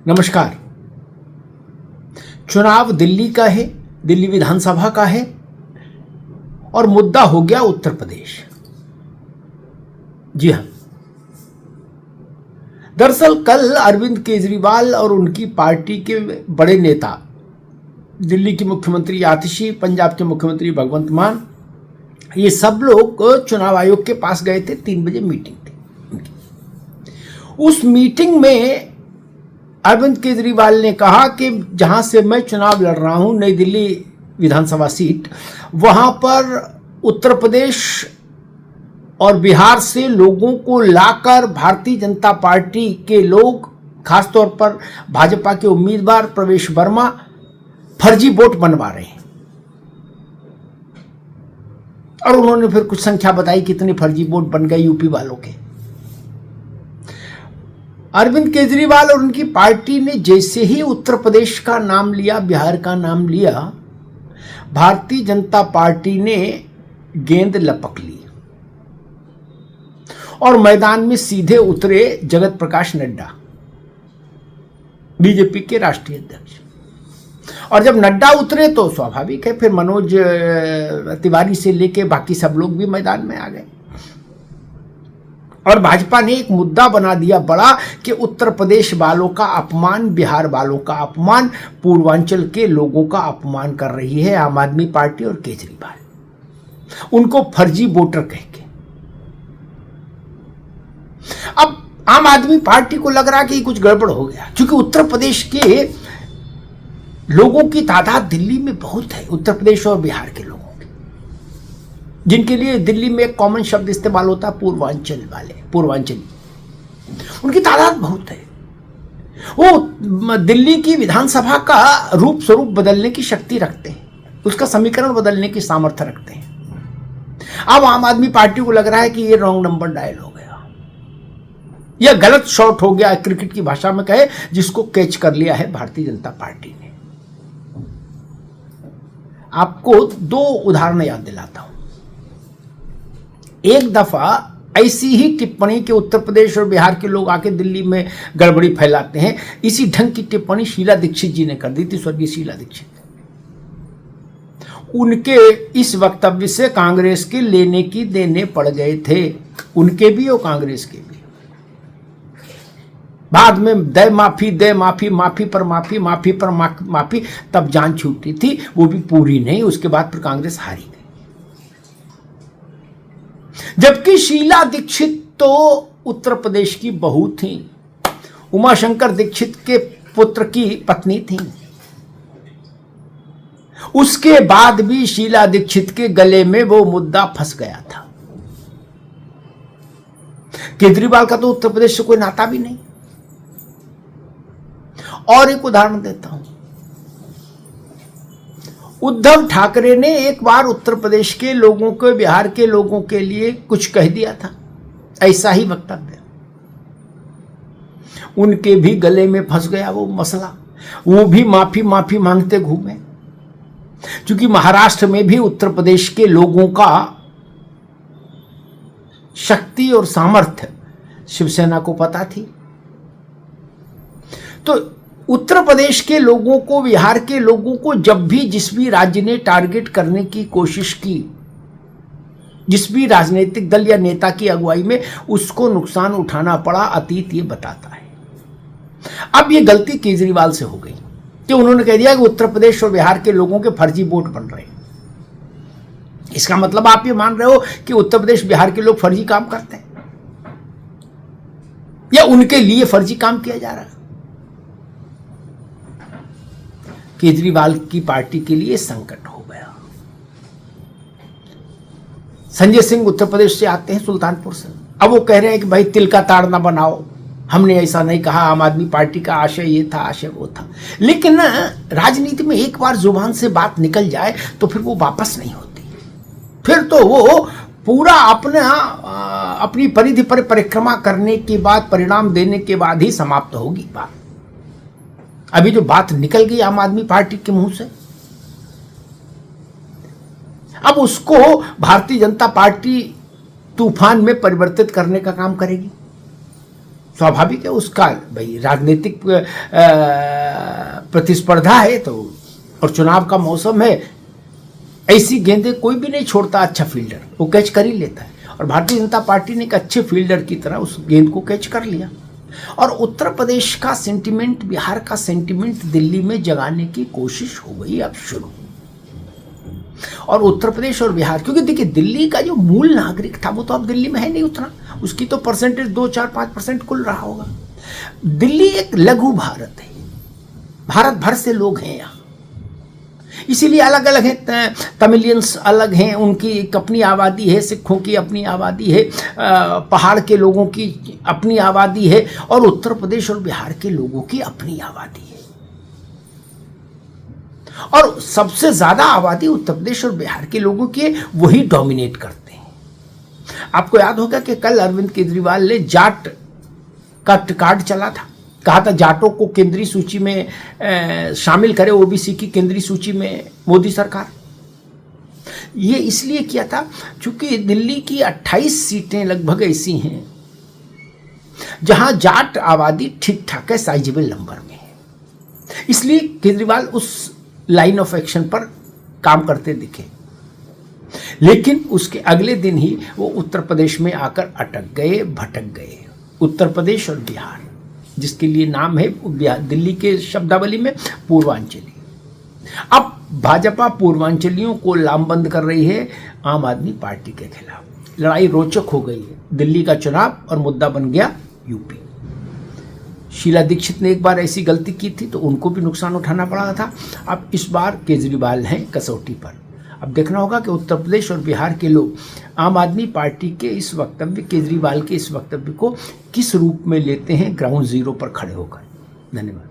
नमस्कार। चुनाव दिल्ली का है, दिल्ली विधानसभा का है और मुद्दा हो गया उत्तर प्रदेश। जी हां, दरअसल कल अरविंद केजरीवाल और उनकी पार्टी के बड़े नेता, दिल्ली की मुख्यमंत्री आतिशी, पंजाब के मुख्यमंत्री भगवंत मान, ये सब लोग चुनाव आयोग के पास गए थे। 3 बजे मीटिंग थी। उस मीटिंग में अरविंद केजरीवाल ने कहा कि जहां से मैं चुनाव लड़ रहा हूं, नई दिल्ली विधानसभा सीट, वहां पर उत्तर प्रदेश और बिहार से लोगों को लाकर भारतीय जनता पार्टी के लोग, खासतौर पर भाजपा के उम्मीदवार प्रवेश वर्मा, फर्जी वोट बनवा रहे हैं। और उन्होंने फिर कुछ संख्या बताई कितने फर्जी वोट बन गए यूपी वालों के। अरविंद केजरीवाल और उनकी पार्टी ने जैसे ही उत्तर प्रदेश का नाम लिया, बिहार का नाम लिया, भारतीय जनता पार्टी ने गेंद लपक ली और मैदान में सीधे उतरे जगत प्रकाश नड्डा, बीजेपी के राष्ट्रीय अध्यक्ष। और जब नड्डा उतरे तो स्वाभाविक है फिर मनोज तिवारी से लेके बाकी सब लोग भी मैदान में आ गए। और भाजपा ने एक मुद्दा बना दिया बड़ा कि उत्तर प्रदेश वालों का अपमान, बिहार वालों का अपमान, पूर्वांचल के लोगों का अपमान कर रही है आम आदमी पार्टी और केजरीवाल, उनको फर्जी वोटर कह के। अब आम आदमी पार्टी को लग रहा कि कुछ गड़बड़ हो गया, क्योंकि उत्तर प्रदेश के लोगों की तादाद दिल्ली में बहुत है, उत्तर प्रदेश और बिहार के लोगों की, जिनके लिए दिल्ली में एक कॉमन शब्द इस्तेमाल होता है पूर्वांचल वाले, पूर्वांचली, उनकी तादाद बहुत है। वो दिल्ली की विधानसभा का रूप स्वरूप बदलने की शक्ति रखते हैं, उसका समीकरण बदलने की सामर्थ्य रखते हैं। अब आम आदमी पार्टी को लग रहा है कि ये रॉन्ग नंबर डायल हो गया, यह गलत शॉट हो गया, क्रिकेट की भाषा में कहे, जिसको कैच कर लिया है भारतीय जनता पार्टी ने। आपको 2 उदाहरण याद दिलाता हूं। एक दफा ऐसी ही टिप्पणी के उत्तर प्रदेश और बिहार के लोग आके दिल्ली में गड़बड़ी फैलाते हैं, इसी ढंग की टिप्पणी शीला दीक्षित जी ने कर दी थी, स्वर्गीय शीला दीक्षित। उनके इस वक्तव्य से कांग्रेस के लेने की देने पड़ गए थे, उनके भी और कांग्रेस के भी। बाद में दे माफी, दे माफी, माफी पर माफी, माफी पर माफी, तब जान छूटी थी, वो भी पूरी नहीं। उसके बाद फिर कांग्रेस हारी गई। जबकि शीला दीक्षित तो उत्तर प्रदेश की बहू थी, उमाशंकर दीक्षित के पुत्र की पत्नी थी। उसके बाद भी शीला दीक्षित के गले में वो मुद्दा फंस गया था। केजरीवाल का तो उत्तर प्रदेश से कोई नाता भी नहीं। और एक उदाहरण देता हूं। उद्धव ठाकरे ने एक बार उत्तर प्रदेश के लोगों को, बिहार के लोगों के लिए कुछ कह दिया था, ऐसा ही वक्तव्य, उनके भी गले में फंस गया वो मसला। वो भी माफी माफी मांगते घूमे, क्योंकि महाराष्ट्र में भी उत्तर प्रदेश के लोगों का शक्ति और सामर्थ्य शिवसेना को पता थी। तो उत्तर प्रदेश के लोगों को, बिहार के लोगों को जब भी जिस भी राज्य ने टारगेट करने की कोशिश की, जिस भी राजनीतिक दल या नेता की अगुवाई में, उसको नुकसान उठाना पड़ा। अतीत ये बताता है। अब ये गलती केजरीवाल से हो गई कि उन्होंने कह दिया कि उत्तर प्रदेश और बिहार के लोगों के फर्जी वोट बन रहे हैं। इसका मतलब आप ये मान रहे हो कि उत्तर प्रदेश बिहार के लोग फर्जी काम करते हैं, या उनके लिए फर्जी काम किया जा रहा है। केजरीवाल की पार्टी के लिए संकट हो गया। संजय सिंह उत्तर प्रदेश से आते हैं, सुल्तानपुर से। अब वो कह रहे हैं कि भाई तिल का ताड़ ना बनाओ, हमने ऐसा नहीं कहा, आम आदमी पार्टी का आशय ये था, आशय वो था। लेकिन राजनीति में एक बार जुबान से बात निकल जाए तो फिर वो वापस नहीं होती। फिर तो वो पूरा अपनी परिधि पर परिक्रमा करने के बाद, परिणाम देने के बाद ही समाप्त होगी बात। अभी जो बात निकल गई आम आदमी पार्टी के मुंह से, अब उसको भारतीय जनता पार्टी तूफान में परिवर्तित करने का काम करेगी। स्वाभाविक है, उसका भाई राजनीतिक प्रतिस्पर्धा है तो, और चुनाव का मौसम है, ऐसी गेंदें कोई भी नहीं छोड़ता अच्छा फील्डर, वो कैच कर ही लेता है। और भारतीय जनता पार्टी ने एक अच्छे फील्डर की तरह उस गेंद को कैच कर लिया। और उत्तर प्रदेश का सेंटिमेंट, बिहार का सेंटिमेंट दिल्ली में जगाने की कोशिश हो गई अब शुरू। और उत्तर प्रदेश और बिहार, क्योंकि देखिए दिल्ली का जो मूल नागरिक था वो तो अब दिल्ली में है नहीं उतना, उसकी तो परसेंटेज 2-4-5% कुल रहा होगा। दिल्ली एक लघु भारत है, भारत भर से लोग हैं यहाँ, इसीलिए अलग अलग हैं। तमिलियंस अलग हैं, उनकी एक अपनी आबादी है, सिखों की अपनी आबादी है, पहाड़ के लोगों की अपनी आबादी है, और उत्तर प्रदेश और बिहार के लोगों की अपनी आबादी है। और सबसे ज्यादा आबादी उत्तर प्रदेश और बिहार के लोगों की, वही डोमिनेट करते हैं। आपको याद होगा कि कल अरविंद केजरीवाल ने जाट का कार्ड चला था, कहा था जाटों को केंद्रीय सूची में शामिल करे, ओबीसी की केंद्रीय सूची में मोदी सरकार। ये इसलिए किया था क्योंकि दिल्ली की 28 सीटें लगभग ऐसी हैं जहां जाट आबादी ठीक ठाक है, साइजेबल नंबर में है। इसलिए केजरीवाल उस लाइन ऑफ एक्शन पर काम करते दिखे, लेकिन उसके अगले दिन ही वो उत्तर प्रदेश में आकर अटक गए, भटक गए। उत्तर प्रदेश और बिहार, जिसके लिए नाम है दिल्ली के शब्दावली में पूर्वांचली। अब भाजपा पूर्वांचलियों को लामबंद कर रही है आम आदमी पार्टी के खिलाफ। लड़ाई रोचक हो गई है। दिल्ली का चुनाव और मुद्दा बन गया यूपी। शीला दीक्षित ने एक बार ऐसी गलती की थी तो उनको भी नुकसान उठाना पड़ा था। अब इस बार केजरीवाल हैं कसौटी पर। अब देखना होगा कि उत्तर प्रदेश और बिहार के लोग आम आदमी पार्टी के इस वक्तव्य, केजरीवाल के इस वक्तव्य को किस रूप में लेते हैं ग्राउंड जीरो पर खड़े होकर। धन्यवाद।